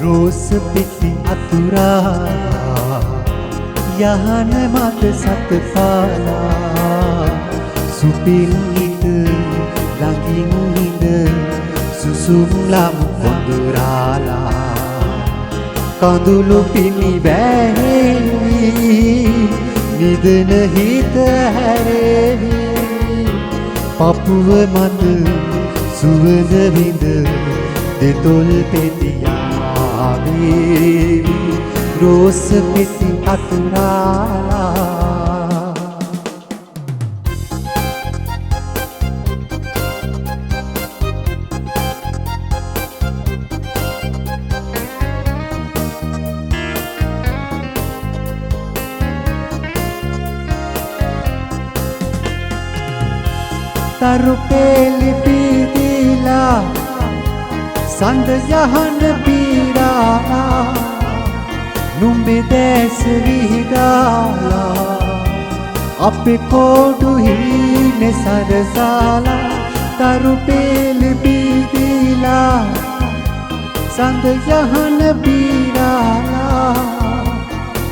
රෝස පිටි අතුරා යහන මත සත පාලා සුපින් හිත ළඟින් හිඳ සුසුම් ලමු කොඳුරාලා කඳුළු පිණි බෑහෙවි නිදන හිත හැරෙවි පපුව මත සුවඳ විඳ දෙතොල් පෙතියා වේවි රෝස පිටි අතුරාලා තරු පෙළි පීදිලා සඳ යහන බීරාලා නුඹේ දැස විහිදාලා අපේ කෝඩු හීනේ සරසාලා තරු පෙළි පීදිලා සඳ යහන බීරාලා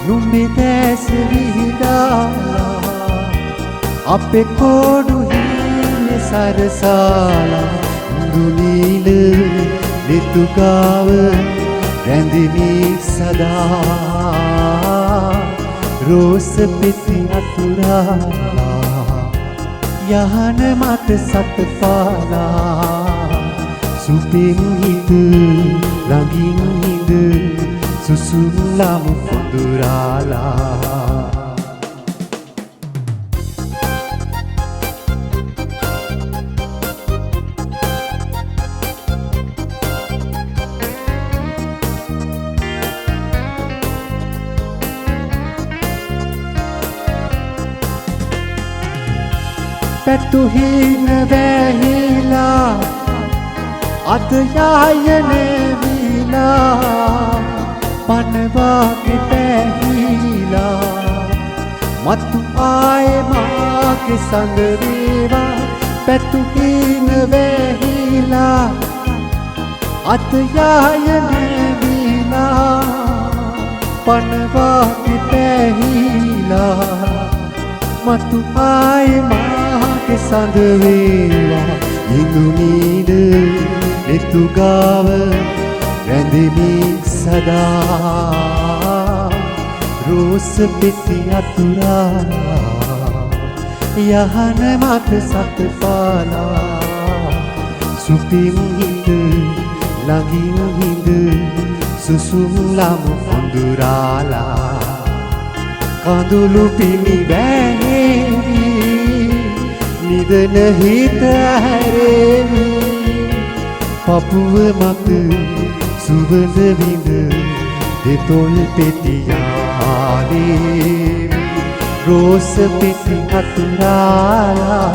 නුඹේ දැස විහිදාලා අපේ කෝඩු සරසාලා දුනීල රිතුකාව රැඳිමි සදා රෝස පිටි අතුරාලා යහන මත සත පාලා සුපින් හිත ළඟින් හිඳ සුසුම් ලමු කොඳුරාලා පැතුහින වැහිලා අත යායනේ විලා පනවාගේ පැහිලා මතු ආයේ මාගේ සඳ වේවා පැතුහින වැහිලා අත යායනේ විලා පනවාගේ පැහිලා මතු ආයේ සඳ වේවා ඉඳුනීද රිතුගාව රැඳෙමි සදා රෝස පිටි අතුරාලා යහන මත සත පාලා සුපින් හිත ළඟින් හිඳ සුසුම් ලමු කොඳුරාලා කඳුළු පිණි බෑහෙවි නිදන හිත හැරෙවි පපුව මත සුවඳ විඳ දෙතොල් පෙතියා වේවි රෝස පිටි අතුරාලා